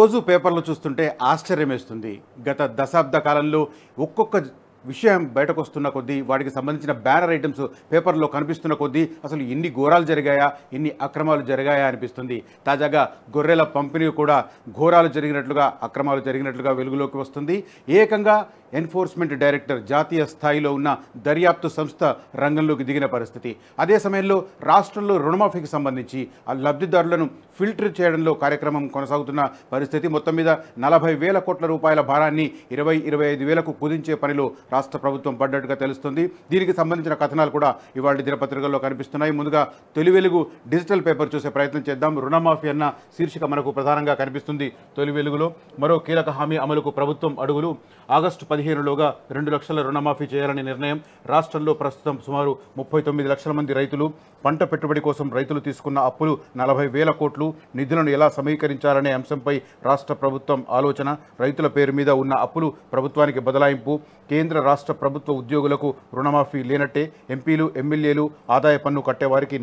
రోజు పేపర్లు చూస్తుంటే ఆశ్చర్యమేస్తుంది. గత దశాబ్ద కాలంలో ఒక్కొక్క విషయం బయటకు వస్తున్న కొద్దీ వాటికి సంబంధించిన బ్యానర్ ఐటమ్స్ పేపర్లో కనిపిస్తున్న కొద్దీ అసలు ఎన్ని ఘోరాలు జరిగాయా, ఎన్ని అక్రమాలు జరిగాయా అనిపిస్తుంది. తాజాగా గొర్రెల పంపిణీ కూడా ఘోరాలు జరిగినట్లుగా, అక్రమాలు జరిగినట్లుగా వెలుగులోకి వస్తుంది. ఏకంగా ఎన్ఫోర్స్మెంట్ డైరెక్టర్ జాతీయ స్థాయిలో ఉన్న దర్యాప్తు సంస్థ రంగంలోకి దిగిన పరిస్థితి. అదే సమయంలో రాష్ట్రంలో రుణమాఫీకి సంబంధించి ఆ లబ్ధిదారులను ఫిల్టర్ చేయడంలో కార్యక్రమం కొనసాగుతున్న పరిస్థితి. మొత్తం మీద 40,000 కోట్ల రూపాయల భారాన్ని 25,000కు కుదించే పనిలో రాష్ట్ర ప్రభుత్వం పడ్డట్టుగా తెలుస్తుంది. దీనికి సంబంధించిన కథనాలు కూడా ఇవాళ దినపత్రికల్లో కనిపిస్తున్నాయి. ముందుగా తొలి వెలుగు డిజిటల్ పేపర్ చూసే ప్రయత్నం చేద్దాం. రుణమాఫీ అన్న శీర్షిక మనకు ప్రధానంగా కనిపిస్తుంది తొలి వెలుగులో. మరో కీలక హామీ అమలుకు ప్రభుత్వం అడుగులు. ఆగస్టు 15లోగా 2 లక్షల రుణమాఫీ చేయాలని నిర్ణయం. రాష్ట్రంలో ప్రస్తుతం సుమారు 39 లక్షల మంది రైతులు. పంట పెట్టుబడి కోసం రైతులు తీసుకున్న అప్పులు 40,000 కోట్లు. నిధులను ఎలా సమీకరించాలనే అంశంపై రాష్ట్ర ప్రభుత్వం ఆలోచన. రైతుల పేరు మీద ఉన్న అప్పులు ప్రభుత్వానికి బదలాయింపు. కేంద్ర రాష్ట్ర ప్రభుత్వ ఉద్యోగులకు రుణమాఫీ లేనట్టే. ఎంపీలు, ఎమ్మెల్యేలు, ఆదాయ పన్ను కట్టేవారికి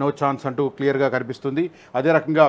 నో ఛాన్స్ అంటూ క్లియర్గా కనిపిస్తుంది. అదే రకంగా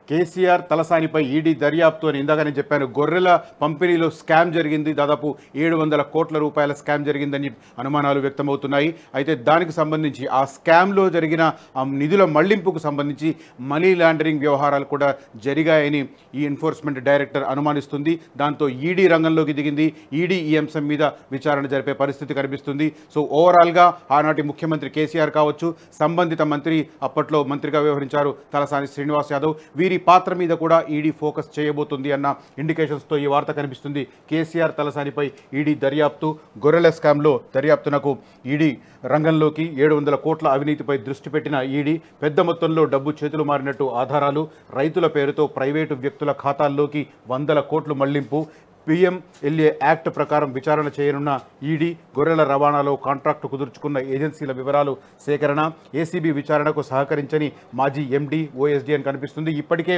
కేసీఆర్ తలసానిపై ఈడీ దర్యాప్తు అని ఇందాక నేను చెప్పాను. గొర్రెల పంపిణీలో స్కామ్ జరిగింది. దాదాపు 700 కోట్ల రూపాయల స్కామ్ జరిగిందని అనుమానాలు వ్యక్తమవుతున్నాయి. అయితే దానికి సంబంధించి ఆ స్కామ్లో జరిగిన ఆ నిధుల మళ్లింపుకు సంబంధించి మనీ లాండరింగ్ వ్యవహారాలు కూడా జరిగాయని ఈ ఎన్ఫోర్స్మెంట్ డైరెక్టర్ అనుమానిస్తుంది. దాంతో ఈడీ రంగంలోకి దిగింది. ఈడీ ఈ అంశం మీద విచారణ జరిపే పరిస్థితి కనిపిస్తుంది. సో ఓవరాల్గా ఆనాటి ముఖ్యమంత్రి కేసీఆర్ కావచ్చు, సంబంధిత మంత్రి, అప్పట్లో మంత్రిగా వ్యవహరించారు తలసాని శ్రీనివాస్ యాదవ్, వీరి పాత్ర మీద కూడా ఈడీ ఫోకస్ చేయబోతుంది అన్న ఇండికేషన్స్తో ఈ వార్త కనిపిస్తుంది. కేసీఆర్ తలసానిపై ఈడీ దర్యాప్తు. గొర్రెల స్కామ్లో దర్యాప్తునకు ఈడీ రంగంలోకి. 700 కోట్ల అవినీతిపై దృష్టి పెట్టిన ఈడీ పెద్ద మొత్తంలో డబ్బు చేతులు మారినట్టు ఆధారాలు. రైతుల పేరుతో ప్రైవేటు వ్యక్తుల ఖాతాల్లోకి 100 కోట్లు మళ్లింపు. PMLA యాక్ట్ ప్రకారం విచారణ చేయనున్న ఈడీ. గొర్రెల రవాణాలో కాంట్రాక్టు కుదుర్చుకున్న ఏజెన్సీల వివరాలు సేకరణ. ఏసీబీ విచారణకు సహకరించని మాజీ ఎండీ, ఓఎస్డీ అని కనిపిస్తుంది. ఇప్పటికే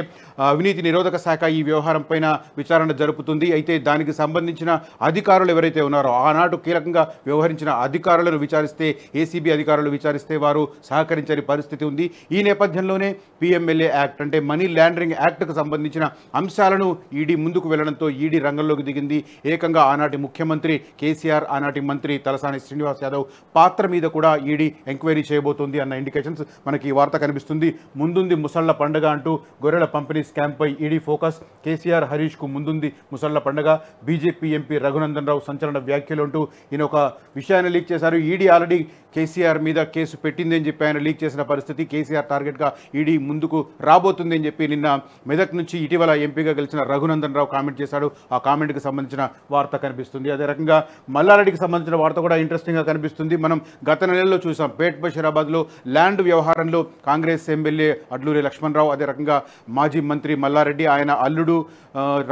అవినీతి నిరోధక శాఖ ఈ వ్యవహారం పైన విచారణ జరుపుతుంది. అయితే దానికి సంబంధించిన అధికారులు ఎవరైతే ఉన్నారో, ఆనాడు కీలకంగా వ్యవహరించిన అధికారులను విచారిస్తే, ఏసీబీ అధికారులు విచారిస్తే వారు సహకరించని పరిస్థితి ఉంది. ఈ నేపథ్యంలోనే PMLA యాక్ట్ అంటే మనీ లాండరింగ్ యాక్ట్కు సంబంధించిన అంశాలను ఈడీ ముందుకు వెళ్లడంతో ఈడీ రంగంలో దిగింది. ఏకంగా ఆనాటి ముఖ్యమంత్రి కేసీఆర్, ఆనాటి మంత్రి తలసాని శ్రీనివాస్ యాదవ్ పాత్ర మీద కూడా ఈడీ ఎంక్వైరీ చేయబోతోంది అన్న ఇండికేషన్స్ మనకి ఈ వార్త కనిపిస్తుంది. ముందుంది ముసళ్ల పండుగ అంటూ గొర్రెల పంపిణీ స్కామ్పై ఈడీ ఫోకస్. కేసీఆర్, హరీష్కు ముందుంది ముసళ్ల పండుగ. బీజేపీ ఎంపీ రఘునందన్ రావు సంచలన వ్యాఖ్యలు అంటూ ఈయన ఒక విషయాన్ని లీక్ చేశారు. ఈడీ ఆల్రెడీ కేసీఆర్ మీద కేసు పెట్టింది అని చెప్పి ఆయన లీక్ చేసిన పరిస్థితి. కేసీఆర్ టార్గెట్గా ఈడీ ముందుకు రాబోతుంది అని చెప్పి నిన్న మెదక్ నుంచి ఇటీవల ఎంపీగా గెలిచిన రఘునందన్ రావు కామెంట్ చేశాడు. ఆ కామెంట్కి సంబంధించిన వార్త కనిపిస్తుంది. అదే రకంగా మల్లారెడ్డికి సంబంధించిన వార్త కూడా ఇంట్రెస్టింగ్గా కనిపిస్తుంది. మనం గత నెలలో చూసాం పేట్ బషీరాబాద్లో ల్యాండ్ వ్యవహారంలో కాంగ్రెస్ ఎమ్మెల్యే అడ్లూరి లక్ష్మణరావు, అదే రకంగా మాజీ మంత్రి మల్లారెడ్డి, ఆయన అల్లుడు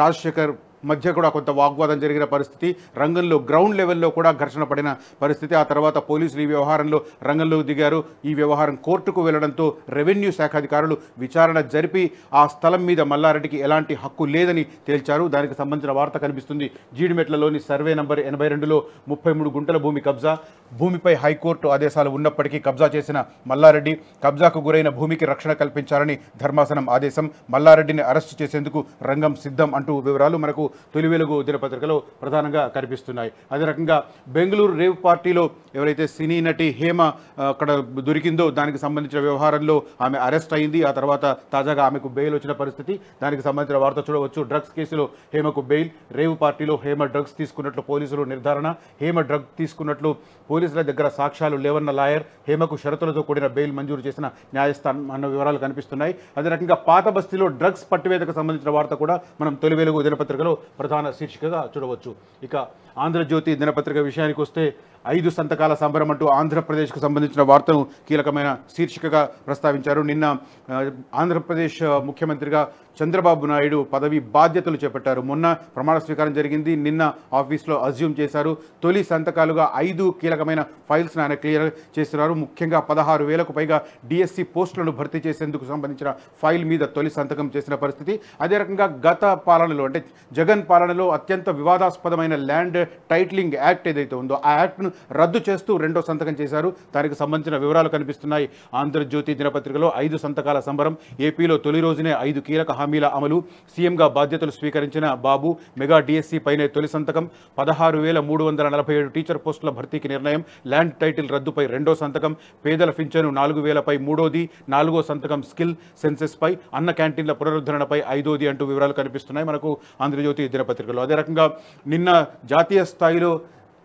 రాజశేఖర్ మధ్య కూడా కొంత వాగ్వాదం జరిగిన పరిస్థితి. రంగంలో గ్రౌండ్ లెవెల్లో కూడా ఘర్షణ పడిన పరిస్థితి. ఆ తర్వాత పోలీసులు ఈ వ్యవహారంలో రంగంలోకి దిగారు. ఈ వ్యవహారం కోర్టుకు వెళ్లడంతో రెవెన్యూ శాఖ అధికారులు విచారణ జరిపి ఆ స్థలం మీద మల్లారెడ్డికి ఎలాంటి హక్కు లేదని తేల్చారు. దానికి సంబంధించిన వార్త కనిపిస్తుంది. జీడిమెట్లలోని సర్వే నంబర్ 82లో 33 గుంటల భూమి కబ్జా. భూమిపై హైకోర్టు ఆదేశాలు ఉన్నప్పటికీ కబ్జా చేసిన మల్లారెడ్డి. కబ్జాకు గురైన భూమికి రక్షణ కల్పించాలని ధర్మాసనం ఆదేశం. మల్లారెడ్డిని అరెస్టు చేసేందుకు రంగం సిద్ధం అంటూ వివరాలు మనకు తొలి వెలుగు దినపత్రికలో ప్రధానంగా కనిపిస్తున్నాయి. అదే రకంగా బెంగళూరు రేవ్ పార్టీలో ఎవరైతే సినీ నటి హేమ అక్కడ దొరికిందో దానికి సంబంధించిన వ్యవహారంలో ఆమె అరెస్ట్ అయింది. ఆ తర్వాత తాజాగా ఆమెకు బెయిల్ వచ్చిన పరిస్థితి. దానికి సంబంధించిన వార్త చూడవచ్చు. డ్రగ్స్ కేసులో హేమకు బెయిల్. రేవ్ పార్టీలో హేమ డ్రగ్స్ తీసుకున్నట్లు పోలీసులు నిర్ధారణ. హేమ డ్రగ్ తీసుకున్నట్లు పోలీసుల దగ్గర సాక్ష్యాలు లేవన్న లాయర్. హేమకు షరతులతో కూడిన బెయిల్ మంజూరు చేసిన న్యాయస్థానం అన్న వివరాలు కనిపిస్తున్నాయి. అదే రకంగా పాత బస్తీలో డ్రగ్స్ పట్టివేతకు సంబంధించిన వార్త కూడా మనం తొలి వెలుగు దినపత్రికలో ప్రధాన శీర్షికగా చూడవచ్చు. ఇక ఆంధ్రజ్యోతి దినపత్రిక విషయానికి వస్తే 5 సంతకాల సంబరం అంటూ ఆంధ్రప్రదేశ్కు సంబంధించిన వార్తను కీలకమైన శీర్షికగా ప్రస్తావించారు. నిన్న ఆంధ్రప్రదేశ్ ముఖ్యమంత్రిగా చంద్రబాబు నాయుడు పదవి బాధ్యతలు చేపట్టారు. మొన్న ప్రమాణ స్వీకారం జరిగింది. నిన్న ఆఫీస్లో అజ్యూమ్ చేశారు. తొలి సంతకాలుగా 5 కీలకమైన ఫైల్స్ను ఆయన క్లియర్ చేస్తున్నారు. ముఖ్యంగా 16,000కు పైగా డిఎస్సి పోస్టులను భర్తీ చేసేందుకు సంబంధించిన ఫైల్ మీద తొలి సంతకం చేసిన పరిస్థితి. అదే రకంగా గత పాలనలో అంటే జగన్ పాలనలో అత్యంత వివాదాస్పదమైన ల్యాండ్ టైటిలింగ్ యాక్ట్ ఏదైతే ఉందో ఆ యాక్ట్ను రద్దు చేస్తూ రెండో సంతకం చేశారు. దానికి సంబంధించిన వివరాలు కనిపిస్తున్నాయి. ఆంధ్రజ్యోతి దినపత్రికలో 5 సంతకాల సంబరం. ఏపీలో తొలి రోజునే 5 కీలక హామీల అమలు. సీఎంగా బాధ్యతలు స్వీకరించిన బాబు మెగా డిఎస్సీ పైనే తొలి సంతకం. 16,347 టీచర్ పోస్టుల భర్తీకి నిర్ణయం. ల్యాండ్ టైటిల్ రద్దుపై రెండో సంతకం. పేదల పింఛను 4,000పై మూడోది. 4వ సంతకం స్కిల్ సెన్సెస్ పై. అన్న క్యాంటీన్ల పునరుద్ధరణపై 5వది అంటూ వివరాలు కనిపిస్తున్నాయి మనకు ఆంధ్రజ్యోతి దినపత్రికలో. అదే రకంగా నిన్న జాతీయ స్థాయిలో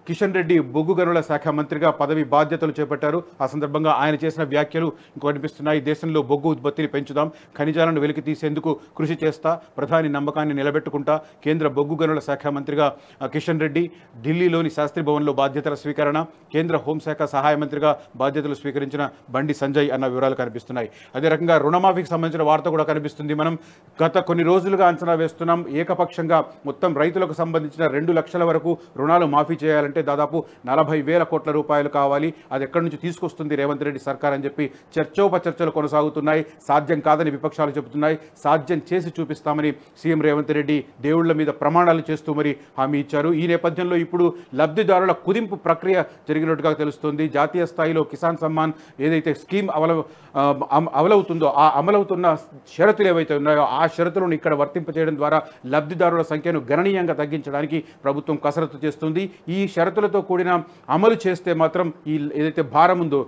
కిషన్ రెడ్డి బొగ్గు గనుల శాఖ మంత్రిగా పదవి బాధ్యతలు చేపట్టారు. ఆ సందర్భంగా ఆయన చేసిన వ్యాఖ్యలు కనిపిస్తున్నాయి. దేశంలో బొగ్గు ఉత్పత్తిని పెంచుదాం, ఖనిజాలను వెలికి తీసేందుకు కృషి చేస్తా, ప్రధాని నమ్మకాన్ని నిలబెట్టుకుంటా. కేంద్ర బొగ్గు గనుల శాఖ మంత్రిగా కిషన్ రెడ్డి. ఢిల్లీలోని శాస్త్రి భవన్లో బాధ్యతల స్వీకరణ. కేంద్ర హోంశాఖ సహాయ మంత్రిగా బాధ్యతలు స్వీకరించిన బండి సంజయ్ అన్న వివరాలు కనిపిస్తున్నాయి. అదే రకంగా రుణమాఫీకి సంబంధించిన వార్త కూడా కనిపిస్తుంది. మనం గత కొన్ని రోజులుగా అంచనా వేస్తున్నాం, ఏకపక్షంగా మొత్తం రైతులకు సంబంధించిన 2 లక్షల వరకు రుణాలు మాఫీ చేయాలంటే దాదాపు 40,000 కోట్ల రూపాయలు కావాలి. అది ఎక్కడి నుంచి తీసుకొస్తుంది రేవంత్ రెడ్డి సర్కార్ అని చెప్పి చర్చోపచర్చలు కొనసాగుతున్నాయి. సాధ్యం కాదని విపక్షాలు చెబుతున్నాయి. సాధ్యం చేసి చూపిస్తామని సీఎం రేవంత్ రెడ్డి దేవుళ్ల మీద ప్రమాణాలు చేస్తూ మరి హామీ ఇచ్చారు. ఈ నేపథ్యంలో ఇప్పుడు లబ్ధిదారుల కుదింపు ప్రక్రియ జరిగినట్టుగా తెలుస్తుంది. జాతీయ స్థాయిలో కిసాన్ సమ్మాన్ ఏదైతే స్కీమ్ అమలవుతుందో ఆ అమలవుతున్న షరతులు ఏవైతే ఉన్నాయో ఆ షరతులను ఇక్కడ వర్తింపజేయడం ద్వారా లబ్ధిదారుల సంఖ్యను గణనీయంగా తగ్గించడానికి ప్రభుత్వం కసరత్తు చేస్తుంది. ఈ షరతులతో కూడిన అమలు చేస్తే మాత్రం ఈ ఏదైతే భారం ఉందో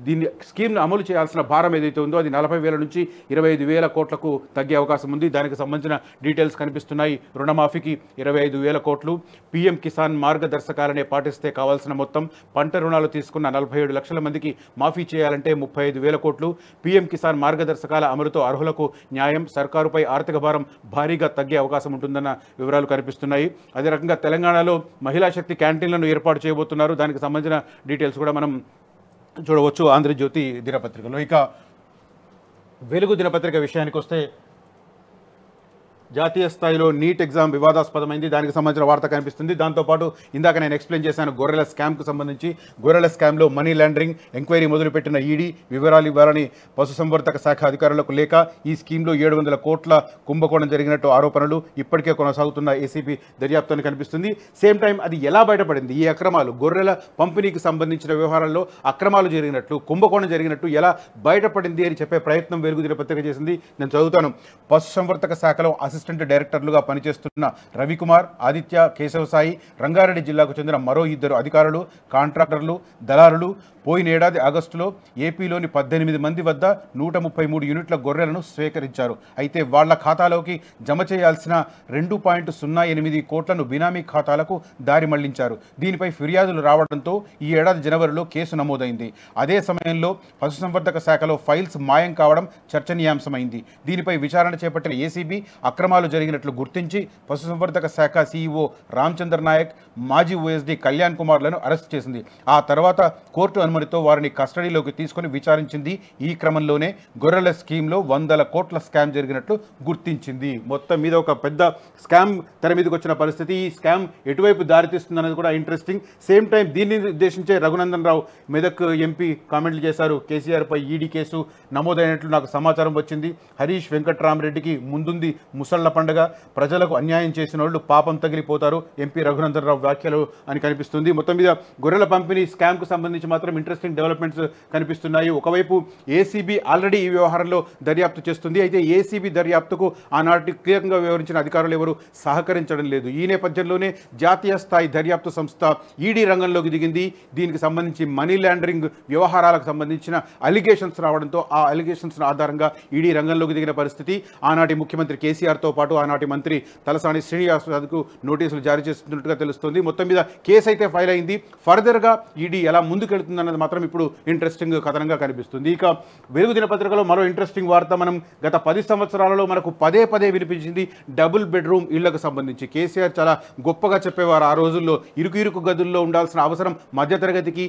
దీన్ని స్కీమ్ను అమలు చేయాల్సిన భారం ఏదైతే ఉందో అది 40,000 నుంచి 25,000 కోట్లకు తగ్గే అవకాశం ఉంది. దానికి సంబంధించిన డీటెయిల్స్ కనిపిస్తున్నాయి. రుణమాఫీకి 25,000 కోట్లు. పీఎం కిసాన్ మార్గదర్శకాలనే పాటిస్తే కావాల్సిన మొత్తం. పంట రుణాలు తీసుకున్న 47 లక్షల మందికి మాఫీ చేయాలంటే 35,000 కోట్లు. పీఎం కిసాన్ మార్గదర్శకాల అమలుతో అర్హులకు న్యాయం. సర్కారుపై ఆర్థిక భారం భారీగా తగ్గే అవకాశం ఉంటుందన్న వివరాలు కనిపిస్తున్నాయి. అదే రకంగా తెలంగాణలో మహిళా శక్తి క్యాంటీన్లను ఏర్పాటు చేయబోతున్నారు. దానికి సంబంధించిన డీటెయిల్స్ కూడా మనం చూడవచ్చు ఆంధ్రజ్యోతి దినపత్రికలో. ఇక వెలుగు దినపత్రిక విషయానికి వస్తే జాతీయ స్థాయిలో నీట్ ఎగ్జామ్ వివాదాస్పదమైంది. దానికి సంబంధించిన వార్త కనిపిస్తుంది. దాంతోపాటు ఇందాక నేను ఎక్స్ప్లెయిన్ చేశాను గొర్రెల స్కామ్కు సంబంధించి. గొర్రెల స్కామ్లో మనీ లాండరింగ్ ఎంక్వైరీ మొదలుపెట్టిన ఈడీ వివరాలు ఇవ్వాలని పశుసంవర్ధక శాఖ అధికారులకు లేక ఈ స్కీమ్లో 700 కోట్ల కుంభకోణం జరిగినట్టు ఆరోపణలు ఇప్పటికే కొనసాగుతున్న ఏసీబీ దర్యాప్తు అని కనిపిస్తుంది. సేమ్ టైం అది ఎలా బయటపడింది, ఈ అక్రమాలు గొర్రెల పంపిణీకి సంబంధించిన వ్యవహారాల్లో అక్రమాలు జరిగినట్లు కుంభకోణం జరిగినట్టు ఎలా బయటపడింది అని చెప్పే ప్రయత్నం వెలుగు దినపత్రిక చేసింది. నేను చదువుతాను. పశుసంవర్ధక శాఖలో అసిస్టెంట్ డైరెక్టర్లుగా పనిచేస్తున్న రవికుమార్, ఆదిత్య, కేశవసాయి, రంగారెడ్డి జిల్లాకు చెందిన మరో 2 అధికారులు, కాంట్రాక్టర్లు, దళారులు పోయిన ఏడాది ఆగస్టులో ఏపీలోని 18 మంది వద్ద 133 యూనిట్ల గొర్రెలను స్వీకరించారు. అయితే వాళ్ల ఖాతాలోకి జమ చేయాల్సిన 2.08 కోట్లను బినామీ ఖాతాలకు దారి మళ్లించారు. దీనిపై ఫిర్యాదులు రావడంతో ఈ ఏడాది జనవరిలో కేసు నమోదైంది. అదే సమయంలో పశుసంవర్ధక శాఖలో ఫైల్స్ మాయం కావడం చర్చనీయాంశమైంది. దీనిపై విచారణ చేపట్టిన ఏసీబీ అక్రమాలు జరిగినట్లు గుర్తించి పశుసంవర్ధక శాఖ సీఈఓ రామచంద్ర నాయక్, మాజీ ఓఎస్డీ కళ్యాణ్ కుమార్లను అరెస్ట్ చేసింది. ఆ తర్వాత కోర్టు అనుమతితో వారిని కస్టడీలోకి తీసుకుని విచారించింది. ఈ క్రమంలోనే గొర్రెల స్కీమ్లో 100 కోట్ల స్కామ్ జరిగినట్లు గుర్తించింది. మొత్తం మీద ఒక పెద్ద స్కామ్ తెర మీదకి వచ్చిన పరిస్థితి. ఈ స్కామ్ ఎటువైపు దారితీస్తుందనేది కూడా ఇంట్రెస్టింగ్. సేమ్ టైం దీన్ని ఉద్దేశించే రఘునందన్ రావు మెదక్ ఎంపీ కామెంట్లు చేశారు. కేసీఆర్పై ఈడీ కేసు నమోదైనట్లు నాకు సమాచారం వచ్చింది. హరీష్ వెంకట్రామరెడ్డికి ముందుంది ముసళ్ల పండుగ. ప్రజలకు అన్యాయం చేసిన వాళ్ళు పాపం తగిలిపోతారు. ఎంపీ రఘునందన్ రావు వ్యాఖ్యలు అని కనిపిస్తుంది. మొత్తం మీద గొర్రెల పంపిణీ స్కామ్కు సంబంధించి మాత్రం ఇంట్రెస్టింగ్ డెవలప్మెంట్స్ కనిపిస్తున్నాయి. ఒకవైపు ఏసీబీ ఆల్రెడీ ఈ వ్యవహారంలో దర్యాప్తు చేస్తుంది. అయితే ఏసీబీ దర్యాప్తుకు ఆనాటి క్లియర్గా వివరించిన అధికారులు ఎవరు సహకరించడం లేదు. ఈ నేపథ్యంలోనే జాతీయ స్థాయి దర్యాప్తు సంస్థ ఈడీ రంగంలోకి దిగింది. దీనికి సంబంధించి మనీ లాండరింగ్ వ్యవహారాలకు సంబంధించిన అలిగేషన్స్ రావడంతో ఆ అలిగేషన్స్ ఆధారంగా ఈడీ రంగంలోకి దిగిన పరిస్థితి. ఆనాటి ముఖ్యమంత్రి కేసీఆర్తో పాటు ఆనాటి మంత్రి తలసాని శ్రీనివాసరావుకు నోటీసులు జారీ చేస్తున్నట్టుగా తెలుస్తుంది. మొత్తం మీద కేసు అయితే ఫైల్ అయింది. ఫర్దర్గా ఈడీ ఎలా ముందుకెళ్తుందన్నది మాత్రం ఇప్పుడు ఇంట్రెస్టింగ్ కథనంగా కనిపిస్తుంది. ఇక వెలుగు దినపత్రికలో మరో ఇంట్రెస్టింగ్ వార్త మనం గత 10 సంవత్సరాలలో మనకు పదే వినిపించింది డబుల్ బెడ్రూమ్ ఇళ్లకు సంబంధించి. కేసీఆర్ చాలా గొప్పగా చెప్పేవారు. ఆ రోజుల్లో ఇరుకు గదుల్లో ఉండాల్సిన అవసరం మధ్యతరగతికి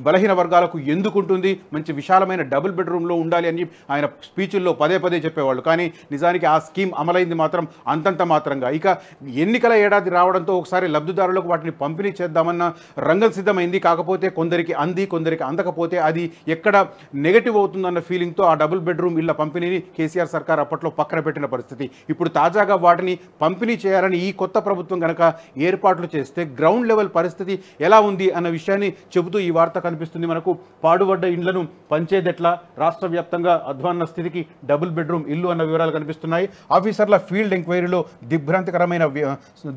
బలహీన వర్గాలకు ఎందుకు ఉంటుంది, మంచి విశాలమైన డబుల్ బెడ్రూమ్లో ఉండాలి అని ఆయన స్పీచ్ల్లో పదే చెప్పేవాళ్ళు. కానీ నిజానికి ఆ స్కీమ్ అమలు అమలైంది మాత్రం అంతంత మాత్రంగా. ఇక ఎన్నికల ఏడాది రావడంతో ఒకసారి లబ్ధిదారులకు వాటిని పంపిణీ చేద్దామన్న రంగం సిద్ధమైంది. కాకపోతే కొందరికి అంది, కొందరికి అందకపోతే అది ఎక్కడ నెగటివ్ అవుతుందన్న ఫీలింగ్తో ఆ డబుల్ బెడ్రూమ్ ఇళ్ల పంపిణీని కేసీఆర్ సర్కార్ అప్పట్లో పక్కన పెట్టిన పరిస్థితి. ఇప్పుడు తాజాగా వాటిని పంపిణీ చేయాలని ఈ కొత్త ప్రభుత్వం కనుక ఏర్పాట్లు చేస్తే గ్రౌండ్ లెవెల్ పరిస్థితి ఎలా ఉంది అన్న విషయాన్ని చెబుతూ ఈ వార్త కనిపిస్తుంది మనకు. పాడుబడ్డ ఇండ్లను పంచేదెట్లా, రాష్ట్ర వ్యాప్తంగా అధ్వాన్న స్థితికి డబుల్ బెడ్రూమ్ ఇల్లు అన్న వివరాలు కనిపిస్తున్నాయి. ఆఫీసర్ల ఫీల్డ్ ఎంక్వైరీలో దిగ్భ్రాంతికరమైన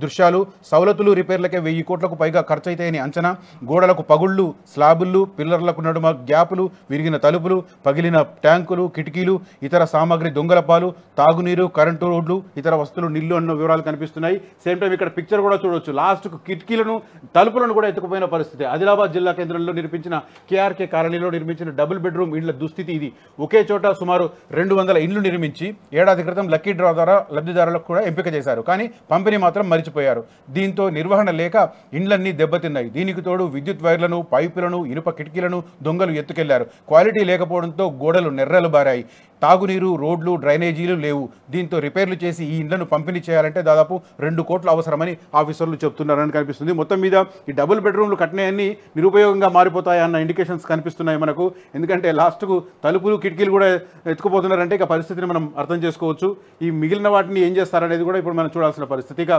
దృశ్యాలు. సవలతులు రిపేర్లకే 1000 కోట్లకు పైగా ఖర్చయితాయని అంచనా. గోడలకు పగుళ్లు, స్లాబులు, పిల్లర్లకు నడుమ గ్యాపులు, విరిగిన తలుపులు, పగిలిన ట్యాంకులు, కిటికీలు, ఇతర సామాగ్రి దొంగల పాలు, తాగునీరు, కరెంటు రోడ్లు, ఇతర వస్తువులు నిల్లు అన్న వివరాలు కనిపిస్తున్నాయి. సేమ్ టైం ఇక్కడ పిక్చర్ కూడా చూడొచ్చు. లాస్ట్కు కిటికీలను, తలుపులను కూడా ఎత్తుకుపోయిన పరిస్థితి. ఆదిలాబాద్ జిల్లా కేంద్రంలో నిర్మించిన కేఆర్కే కాలనీలో నిర్మించిన డబుల్ బెడ్రూమ్ ఇండ్ల దుస్థితి ఇది. ఒకే చోట సుమారు 200 ఇండ్లు నిర్మించి ఏడాది క్రితం లక్కీ డ్రా ద్వారా లబ్ధిదారులకు కూడా ఎంపిక చేశారు. కానీ పంపిణీ మాత్రం మరిచిపోయారు. దీంతో నిర్వహణ లేక ఇండ్లన్నీ దెబ్బతిన్నాయి. దీనికి తోడు విద్యుత్ వైర్లను, పైపులను, ఇనుప కిటికీలను దొంగలు ఎత్తుకెళ్లారు. క్వాలిటీ లేకపోవడంతో గోడలు నెర్రలు బారాయి. తాగునీరు, రోడ్లు, డ్రైనేజీలు లేవు. దీంతో రిపేర్లు చేసి ఈ ఇండ్లను పంపిణీ చేయాలంటే దాదాపు 2 కోట్లు అవసరమని ఆఫీసర్లు చెప్తున్నారని కనిపిస్తుంది. మొత్తం మీద ఈ డబుల్ బెడ్రూమ్లు కట్టినవన్నీ నిరుపయోగంగా మారిపోతాయన్న ఇండికేషన్స్ కనిపిస్తున్నాయి మనకు. ఎందుకంటే లాస్ట్కు తలుపులు, కిటికీలు కూడా ఎత్తుకుపోతున్నారంటే ఇక పరిస్థితిని మనం అర్థం చేసుకోవచ్చు. ఈ మిగిలిన వాటిని ఏం చేస్తారనేది కూడా ఇప్పుడు మనం చూడాల్సిన పరిస్థితి. ఇక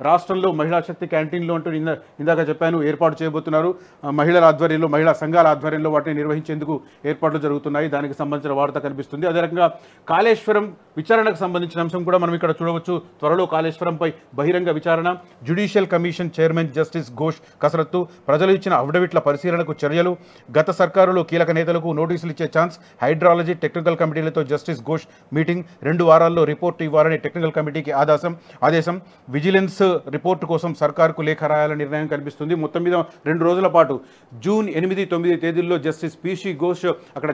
రాష్ట్రంలో మహిళా శక్తి క్యాంటీన్లు అంటూ ఇందాక చెప్పాను ఏర్పాటు చేయబోతున్నారు. మహిళల ఆధ్వర్యంలో, మహిళా సంఘాల ఆధ్వర్యంలో వాటిని నిర్వహించేందుకు ఏర్పాట్లు జరుగుతున్నాయి. దానికి సంబంధించిన వార్త కనిపిస్తుంది. అదే రకంగా కాళేశ్వరం విచారణకు సంబంధించిన అంశం కూడా మనం ఇక్కడ చూడవచ్చు. త్వరలో కాళేశ్వరంపై బహిరంగ విచారణ, judicial commission chairman justice Ghosh కసరత్తు, ప్రజలు ఇచ్చిన అఫిడవిట్ల పరిశీలనకు చర్యలు, గత సర్కారులో కీలక నేతలకు నోటీసులు ఇచ్చే ఛాన్స్, హైడ్రాలజీ టెక్నికల్ కమిటీలతో జస్టిస్ ఘోష్ మీటింగ్, 2 వారాల్లో రిపోర్టు ఇవ్వాలని టెక్నికల్ కమిటీకి ఆదేశం, విజిలెన్స్ రిపోర్టు కోసం సర్కారుకు లేఖ రాయాలని నిర్ణయం కనిపిస్తుంది. మొత్తం మీద 2 రోజుల పాటు జూన్ 8, 9 తేదీల్లో జస్టిస్ పిసి ఘోష్ అక్కడ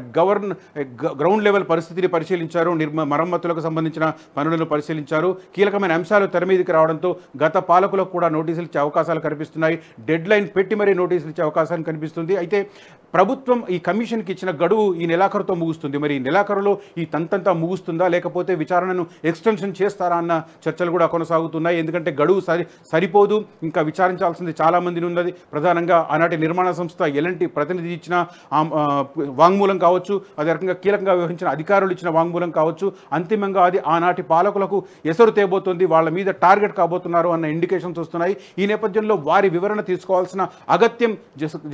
గ్రౌండ్ లెవెల్ పరిస్థితిని పరిశీలించారు. మరమ్మతులకు సంబంధించిన పనులను పరిశీలించారు. కీలకమైన అంశాలు తెర మీదకి రావడంతో గత పాలకులకు కూడా నోటీసులు ఇచ్చే అవకాశాలు కనిపిస్తున్నాయి. డెడ్ లైన్ పెట్టి మరీ నోటీసులు ఇచ్చే అవకాశం కనిపిస్తుంది. అయితే ప్రభుత్వం ఈ కమిషన్కి ఇచ్చిన గడువు ఈ నెలాఖరుతో ముగుస్తుంది. మరి ఈ నెలాఖరులో ఈ తంతంతా ముగుస్తుందా, లేకపోతే విచారణను ఎక్స్టెన్షన్ చేస్తారా అన్న చర్చలు కూడా కొనసాగుతున్నాయి. ఎందుకంటే గడువు సరిపోదు, ఇంకా విచారించాల్సింది చాలా మందిని ఉన్నది. ప్రధానంగా ఆనాటి నిర్మాణ సంస్థ ఎలాంటి ప్రతినిధి ఇచ్చిన వాంగ్మూలం కావచ్చు, అదే రకంగా కీలకంగా వ్యవహరించిన అధికారులు ఇచ్చిన వాంగ్మూలం కావచ్చు, అంతిమంగా అది ఆనాటి పాలకులకు ఎసరు తేబోతోంది, వాళ్ళ మీద టార్గెట్ కాబోతున్నారు అన్న ఇండికేషన్స్ వస్తున్నాయి. ఈ నేపథ్యంలో వారి వివరణ తీసుకోవాల్సిన అగత్యం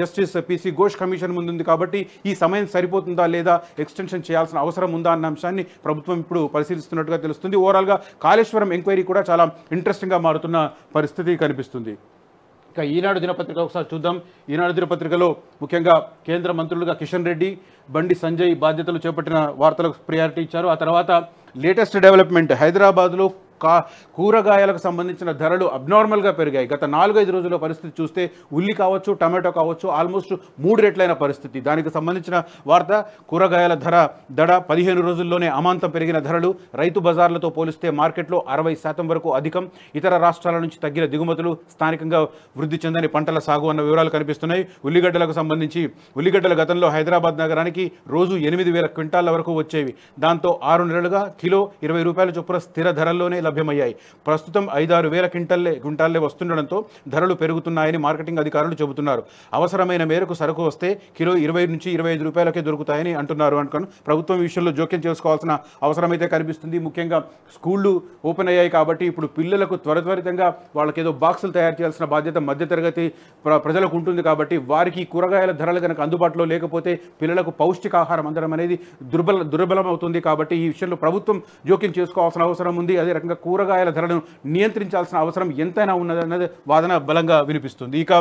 జస్టిస్ పిసి ఘోష్ కమిషన్ ముందుంది. కాబట్టి ఈ సమయం సరిపోతుందా లేదా, ఎక్స్టెన్షన్ చేయాల్సిన అవసరం ఉందా అన్న అంశాన్ని ప్రభుత్వం ఇప్పుడు పరిశీలిస్తున్నట్టుగా తెలుస్తుంది. ఓవరాల్గా కాళేశ్వరం ఎంక్వైరీ కూడా చాలా ఇంట్రెస్టింగ్గా మారుతున్న పరిస్థితి కనిపిస్తుంది. ఇక ఈనాడు దినపత్రిక ఒకసారి చూద్దాం. ఈనాడు దినపత్రికలో ముఖ్యంగా కేంద్ర మంత్రులుగా కిషన్ రెడ్డి, బండి సంజయ్ బాధ్యతలు చేపట్టిన వార్తలకు ప్రయారిటీ ఇచ్చారు. ఆ తర్వాత లేటెస్ట్ డెవలప్మెంట్, హైదరాబాద్లో కూరగాయలకు సంబంధించిన ధరలు అబ్నార్మల్గా పెరిగాయి. గత 4-5 రోజుల పరిస్థితి చూస్తే ఉల్లి కావచ్చు, టమాటో కావచ్చు, ఆల్మోస్ట్ 3 రెట్లైన పరిస్థితి. దానికి సంబంధించిన వార్త. కూరగాయల దడ 15 రోజుల్లోనే అమాంతం పెరిగిన ధరలు, రైతు బజార్లతో పోలిస్తే మార్కెట్లో 60% వరకు అధికం, ఇతర రాష్ట్రాల నుంచి తగ్గిన దిగుమతులు, స్థానికంగా వృద్ధి చెందని పంటల సాగు అన్న వివరాలు కనిపిస్తున్నాయి. ఉల్లిగడ్డలకు సంబంధించి ఉల్లిగడ్డల గతంలో హైదరాబాద్ నగరానికి రోజు 8,000 క్వింటాల వరకు వచ్చేవి. దాంతో 6 నెలలుగా కిలో 20 రూపాయల చొప్పున స్థిర ధరల్లోనే లభ్యమయ్యాయి. ప్రస్తుతం 5-6 వేల క్వింటాల్లే వస్తుండడంతో ధరలు పెరుగుతున్నాయని మార్కెటింగ్ అధికారులు చెబుతున్నారు. అవసరమైన మేరకు సరుకు వస్తే కిలో 20 నుంచి 25 రూపాయలకే దొరుకుతాయని అంటున్నారు. ప్రభుత్వం ఈ విషయంలో జోక్యం చేసుకోవాల్సిన అవసరమైతే కనిపిస్తుంది. ముఖ్యంగా స్కూళ్ళు ఓపెన్ అయ్యాయి కాబట్టి ఇప్పుడు పిల్లలకు త్వరితంగా వాళ్ళకి ఏదో బాక్సులు తయారు చేయాల్సిన బాధ్యత మధ్యతరగతి ప్రజలకు ఉంటుంది. కాబట్టి వారికి కూరగాయల ధరలు కనుక అందుబాటులో లేకపోతే పిల్లలకు పౌష్టికాహారం అందడం అనేది దుర్బలం అవుతుంది. కాబట్టి ఈ విషయంలో ప్రభుత్వం జోక్యం చేసుకోవాల్సిన అవసరం ఉంది. అదే రకంగా కూరగాయల ధరలను నియంత్రించాల్సిన అవసరం ఎంతైనా ఉన్నదన్నది వాదన బలంగా వినిపిస్తుంది. ఇక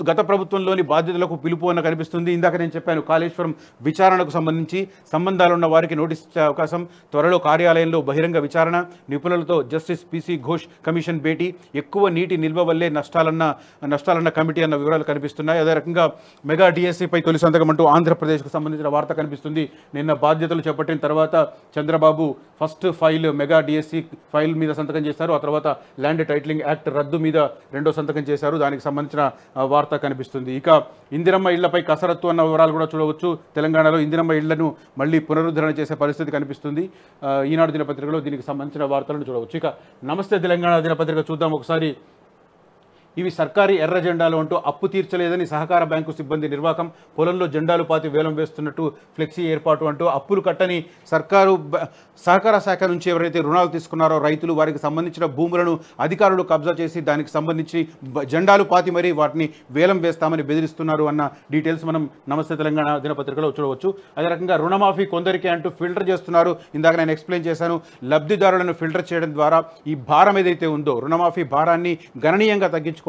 గత ప్రభుత్వంలోని బాధ్యతలకు పిలుపు అన్న కనిపిస్తుంది. ఇందాక నేను చెప్పాను కాళేశ్వరం విచారణకు సంబంధించి సంబంధాలున్న వారికి నోటీస్ ఇచ్చే అవకాశం, త్వరలో కార్యాలయంలో బహిరంగ విచారణ, నిపుణులతో జస్టిస్ పిసి ఘోష్ కమిషన్ భేటీ, ఎక్కువ నీటి నిల్వ వల్లే నష్టాలన్న కమిటీ అన్న వివరాలు కనిపిస్తున్నాయి. అదే రకంగా మెగా డిఎస్సిపై తొలి సంతకం అంటూ ఆంధ్రప్రదేశ్కు సంబంధించిన వార్త కనిపిస్తుంది. నిన్న బాధ్యతలు చేపట్టిన తర్వాత Chandrababu first file mega DSC file మీద సంతకం చేశారు. ఆ తర్వాత ల్యాండ్ టైటిలింగ్ యాక్ట్ రద్దు మీద 2వ సంతకం చేశారు. దానికి సంబంధించిన వార్త కనిపిస్తుంది. ఇక ఇందిరమ్మ ఇళ్లపై కసరత్తు అన్న వివరాలు కూడా చూడవచ్చు. తెలంగాణలో ఇందిరమ్మ ఇళ్లను మళ్ళీ పునరుద్ధరణ చేసే పరిస్థితి కనిపిస్తుంది. ఈనాడు దినపత్రికలో దీనికి సంబంధించిన వార్తలను చూడవచ్చు. ఇక నమస్తే తెలంగాణ దినపత్రిక చూద్దాం ఒకసారి. ఇవి సర్కారీ ఎర్ర జెండాలు అంటూ అప్పు తీర్చలేదని సహకార బ్యాంకు సిబ్బంది నిర్వాకం, పొలంలో జెండాలు పాతి వేలం వేస్తున్నట్టు ఫ్లెక్సీ ఏర్పాటు అంటూ అప్పులు కట్టని సహకార శాఖ నుంచి ఎవరైతే రుణాలు తీసుకున్నారో రైతులు, వారికి సంబంధించిన భూములను అధికారులు కబ్జా చేసి దానికి సంబంధించి జెండాలు పాతి మరీ వాటిని వేలం వేస్తామని బెదిరిస్తున్నారు అన్న డీటెయిల్స్ మనం నమస్తే తెలంగాణ దినపత్రికలో చూడవచ్చు. అదే రకంగా రుణమాఫీ కొందరికే అంటూ ఫిల్టర్ చేస్తున్నారు. ఇందాక నేను ఎక్స్ప్లెయిన్ చేశాను. లబ్ధిదారులను ఫిల్టర్ చేయడం ద్వారా ఈ భారం ఏదైతే ఉందో రుణమాఫీ భారాన్ని గణనీయంగా తగ్గించుకోవడానికి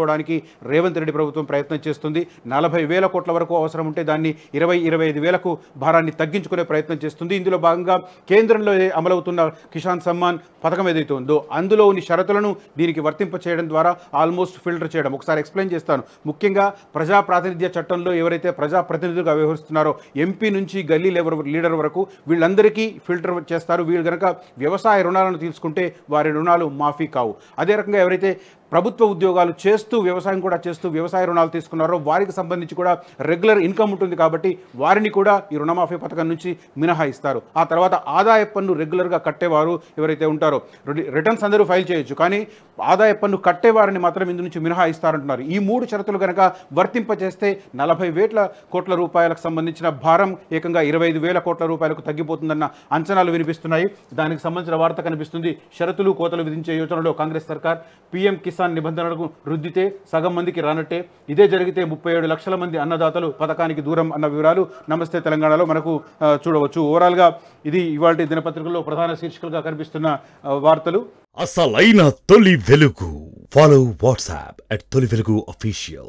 రేవంత్ రెడ్డి ప్రభుత్వం ప్రయత్నం చేస్తుంది. 40,000 కోట్ల వరకు అవసరం ఉంటే దాన్ని 25,000కు భారాన్ని తగ్గించుకునే ప్రయత్నం చేస్తుంది. ఇందులో భాగంగా కేంద్రంలో అమలవుతున్న కిసాన్ సమ్మాన్ పథకం ఏదైతే ఉందో అందులోని షరతులను దీనికి వర్తింప చేయడం ద్వారా ఆల్మోస్ట్ ఫిల్టర్ చేయడం. ఒకసారి ఎక్స్ప్లెయిన్ చేస్తాను. ముఖ్యంగా ప్రజా ప్రాతినిధ్య చట్టంలో ఎవరైతే ప్రజాప్రతినిధులుగా వ్యవహరిస్తున్నారో ఎంపీ నుంచి గల్లీ లీడర్ వరకు వీళ్ళందరికీ ఫిల్టర్ చేస్తారు. వీళ్ళు కనుక వ్యవసాయ రుణాలను తీసుకుంటే వారి రుణాలు మాఫీ కావు. అదే రకంగా ఎవరైతే ప్రభుత్వ ఉద్యోగాలు చేస్తూ వ్యవసాయం కూడా చేస్తూ వ్యవసాయ రుణాలు తీసుకున్నారో వారికి సంబంధించి కూడా రెగ్యులర్ ఇన్కమ్ ఉంటుంది కాబట్టి వారిని కూడా ఈ రుణమాఫీ పథకం నుంచి మినహాయిస్తారు. ఆ తర్వాత ఆదాయ పన్ను రెగ్యులర్గా కట్టేవారు ఎవరైతే ఉంటారో రిటర్న్స్ అందరూ ఫైల్ చేయొచ్చు, కానీ ఆదాయ పన్ను కట్టేవారిని మాత్రం ఇందు నుంచి మినహాయిస్తారంటున్నారు. ఈ 3 షరతులు కనుక వర్తింపచేస్తే 40,000 కోట్ల రూపాయలకు సంబంధించిన భారం ఏకంగా 25,000 కోట్ల రూపాయలకు తగ్గిపోతుందన్న అంచనాలు వినిపిస్తున్నాయి. దానికి సంబంధించిన వార్త కనిపిస్తుంది. షరతులు కోతలు విధించే యోచనలో కాంగ్రెస్ సర్కార్, పీఎం కిసాన్ నిబంధనలకు రుద్దితే సగం మందికి రానట్టే, ఇదే జరిగితే 37 లక్షల మంది అన్నదాతలు పథకానికి దూరం అన్న వివరాలు నమస్తే తెలంగాణలో మనకు చూడవచ్చు. ఓవరాల్గా ఇది ఇవాల్టి దినపత్రికల్లో ప్రధాన శీర్షికలుగా కనిపిస్తున్న వార్తలు. అసలైన తొలి వెలుగు. ఫాలో వాట్సాప్ @తొలి వెలుగు official.